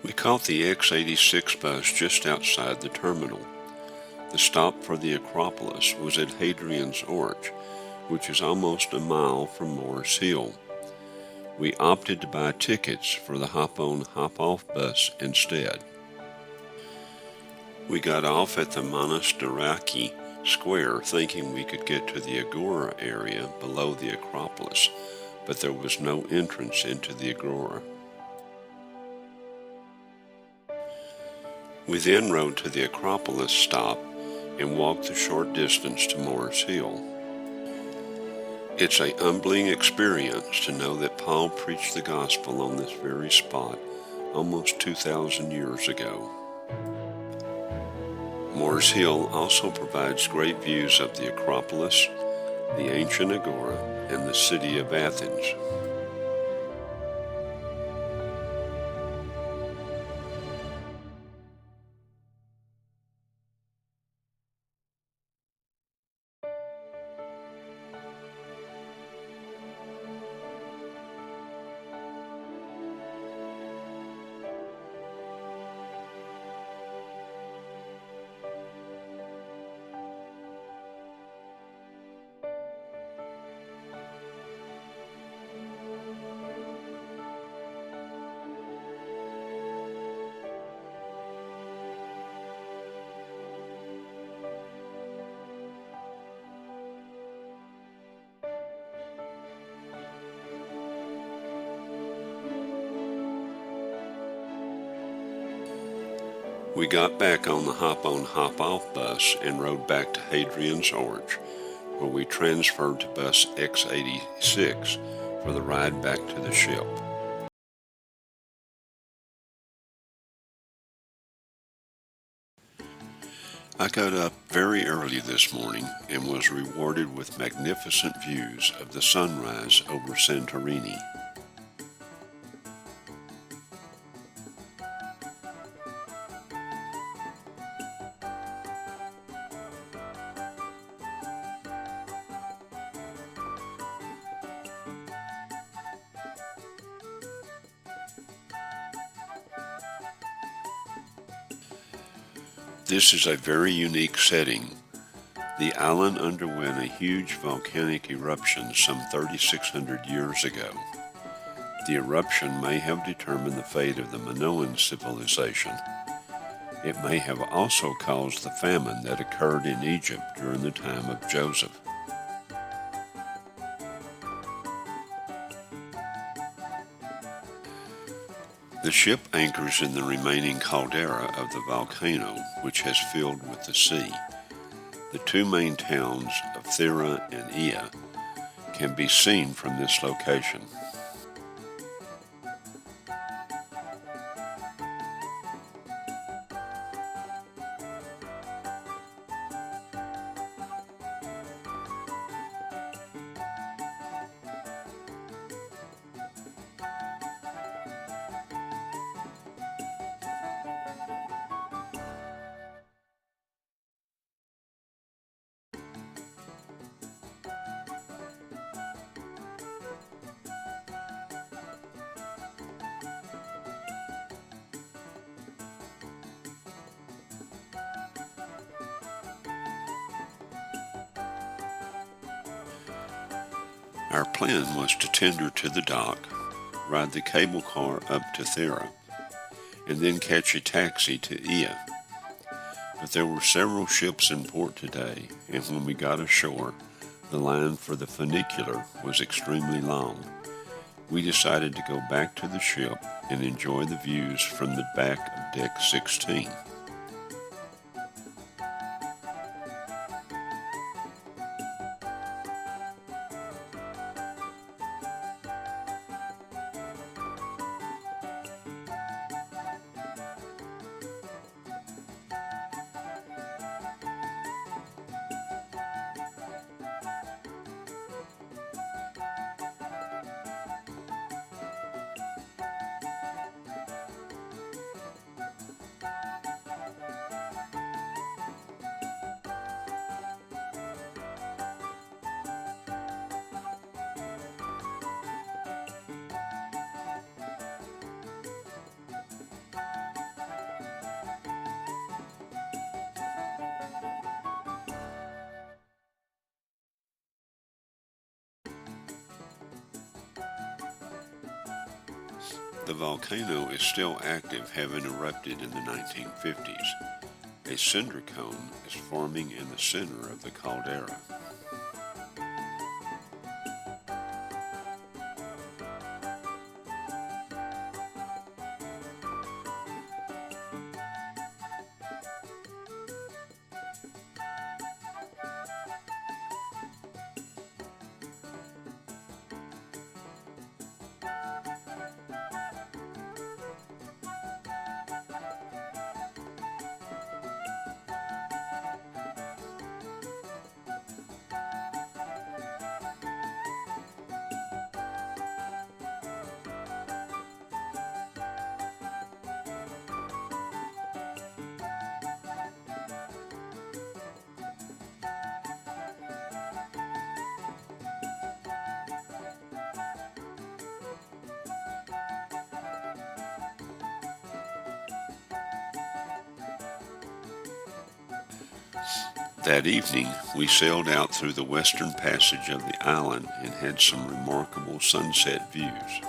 We caught the X-86 bus just outside the terminal. The stop for the Acropolis was at Hadrian's Arch, which is almost a mile from Mars Hill. We opted to buy tickets for the hop-on, hop-off bus instead. We got off at the Monastiraki Square thinking we could get to the Agora area below the Acropolis, but there was no entrance into the Agora. We then rode to the Acropolis stop and walked the short distance to Mars Hill. It's a humbling experience to know that Paul preached the gospel on this very spot almost 2,000 years ago. Mars Hill also provides great views of the Acropolis, the ancient Agora, and the city of Athens. We got back on the hop-on, hop-off bus and rode back to Hadrian's Arch, where we transferred to bus X-86 for the ride back to the ship. I got up very early this morning and was rewarded with magnificent views of the sunrise over Santorini. This is a very unique setting. The island underwent a huge volcanic eruption some 3,600 years ago. The eruption may have determined the fate of the Minoan civilization. It may have also caused the famine that occurred in Egypt during the time of Joseph. The ship anchors in the remaining caldera of the volcano, which has filled with the sea. The two main towns of Thera and Ia can be seen from this location. Our plan was to tender to the dock, ride the cable car up to Thera, and then catch a taxi to Ia. But there were several ships in port today, and when we got ashore, the line for the funicular was extremely long. We decided to go back to the ship and enjoy the views from the back of Deck 16. The volcano is still active, having erupted in the 1950s. A cinder cone is forming in the center of the caldera. That evening, we sailed out through the western passage of the island and had some remarkable sunset views.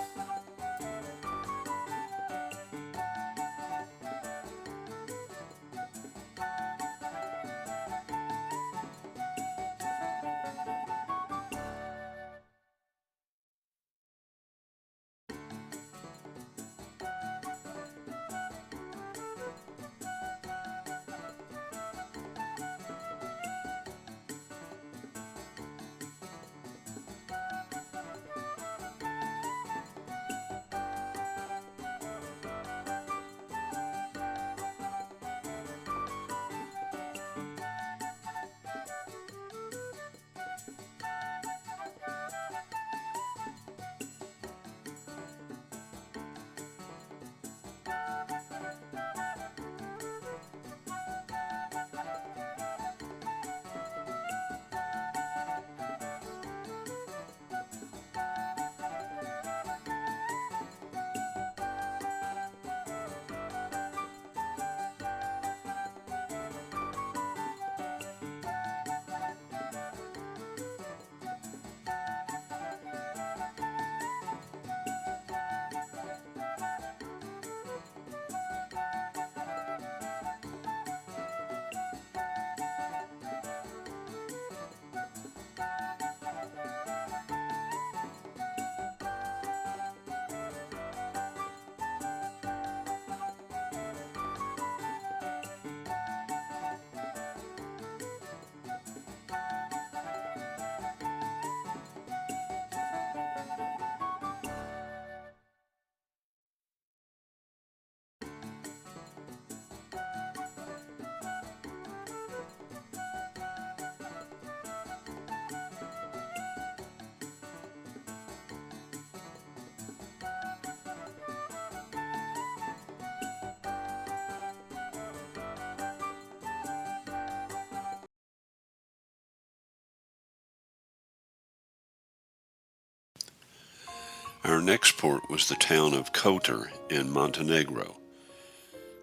Our next port was the town of Kotor in Montenegro.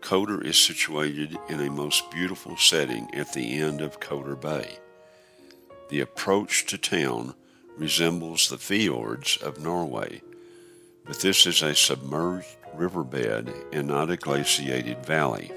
Kotor is situated in a most beautiful setting at the end of Kotor Bay. The approach to town resembles the fjords of Norway, but this is a submerged riverbed and not a glaciated valley.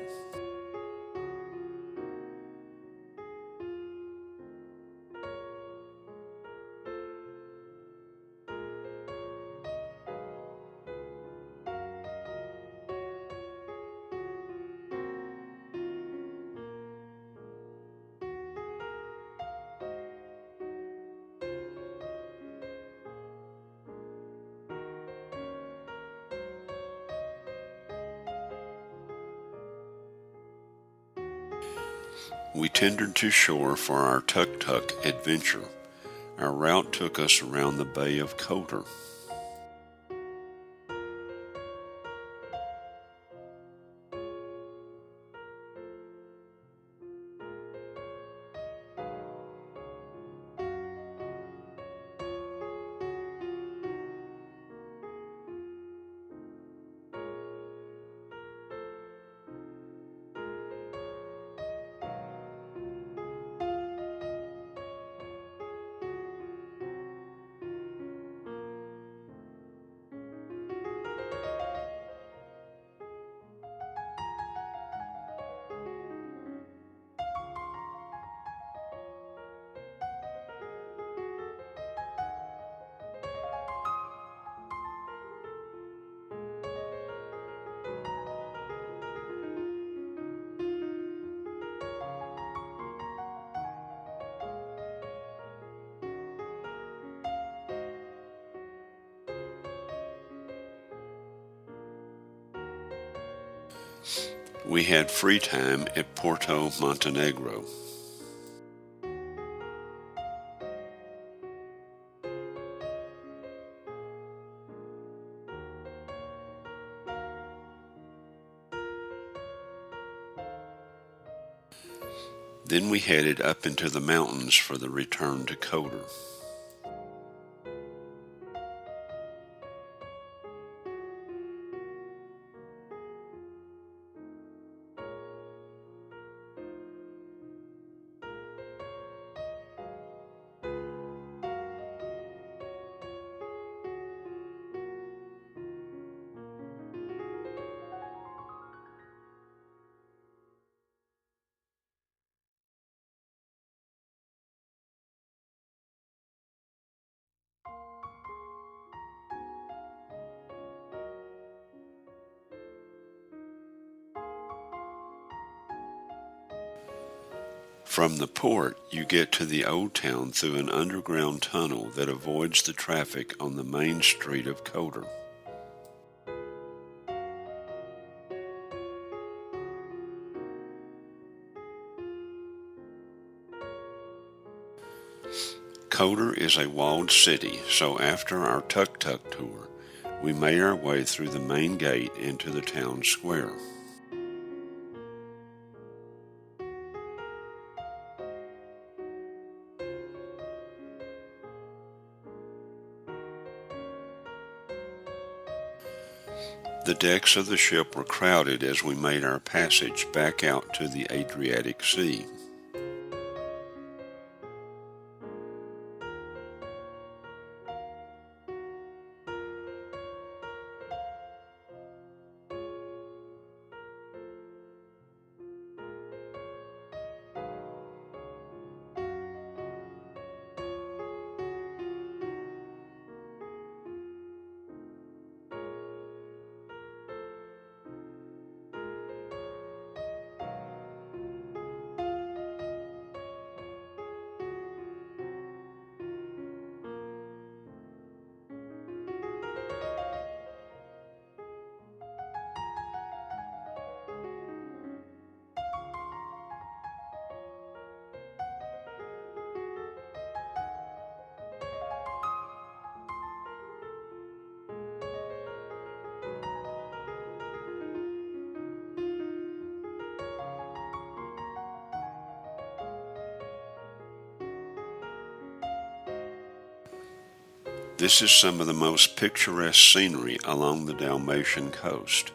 We tendered to shore for our tuk-tuk adventure. Our route took us around the Bay of Kotor. We had free time at Porto Montenegro. Then we headed up into the mountains for the return to Kotor. From the port, you get to the old town through an underground tunnel that avoids the traffic on the main street of Kotor. Kotor is a walled city, so after our tuk-tuk tour, we made our way through the main gate into the town square. The decks of the ship were crowded as we made our passage back out to the Adriatic Sea. This is some of the most picturesque scenery along the Dalmatian coast.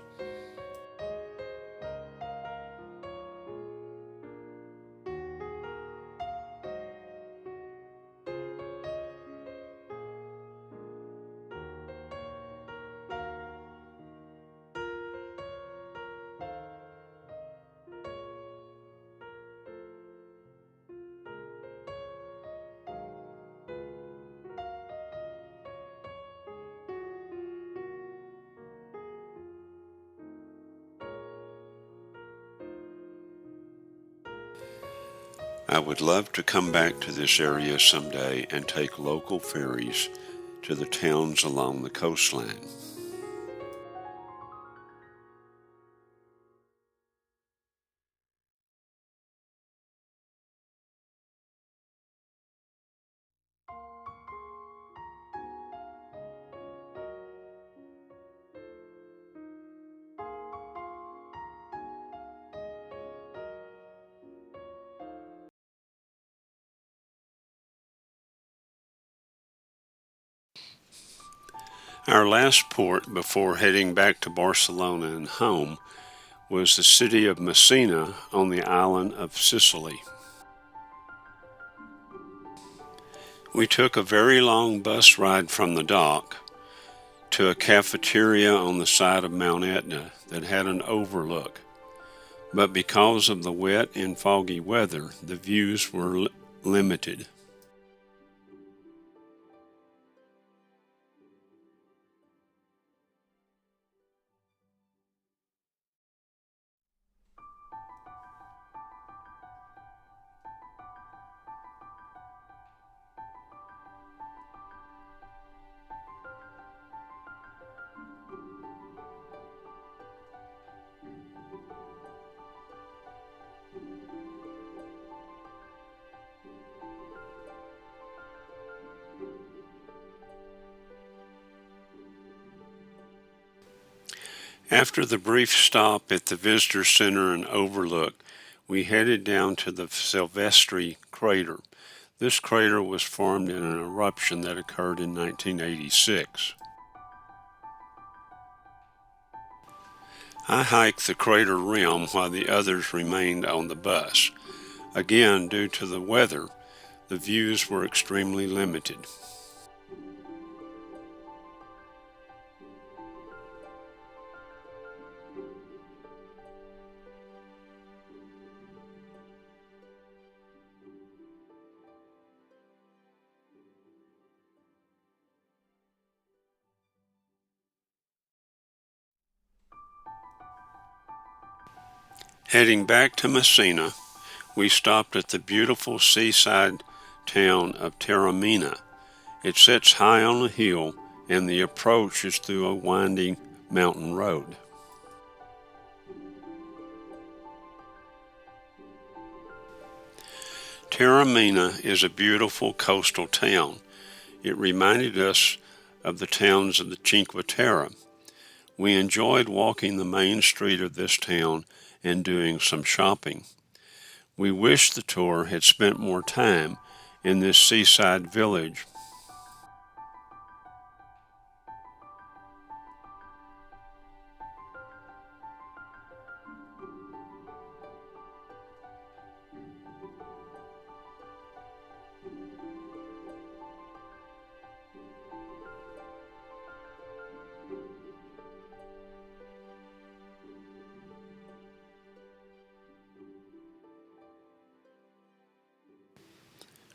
I would love to come back to this area someday and take local ferries to the towns along the coastline. Our last port before heading back to Barcelona and home was the city of Messina on the island of Sicily. We took a very long bus ride from the dock to a cafeteria on the side of Mount Etna that had an overlook, but because of the wet and foggy weather, the views were limited. After the brief stop at the visitor center and overlook, we headed down to the Silvestri crater. This crater was formed in an eruption that occurred in 1986. I hiked the crater rim while the others remained on the bus. Again, due to the weather, the views were extremely limited. Heading back to Messina, we stopped at the beautiful seaside town of Taormina. It sits high on a hill, and the approach is through a winding mountain road. Taormina is a beautiful coastal town. It reminded us of the towns of the Cinque Terre. We enjoyed walking the main street of this town and doing some shopping. We wish the tour had spent more time in this seaside village.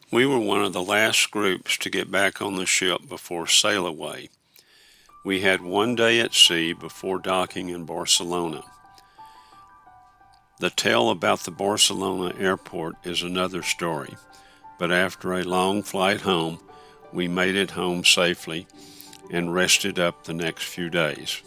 We were one of the last groups to get back on the ship before sail away. We had one day at sea before docking in Barcelona. The tale about the Barcelona airport is another story, but after a long flight home, we made it home safely and rested up the next few days.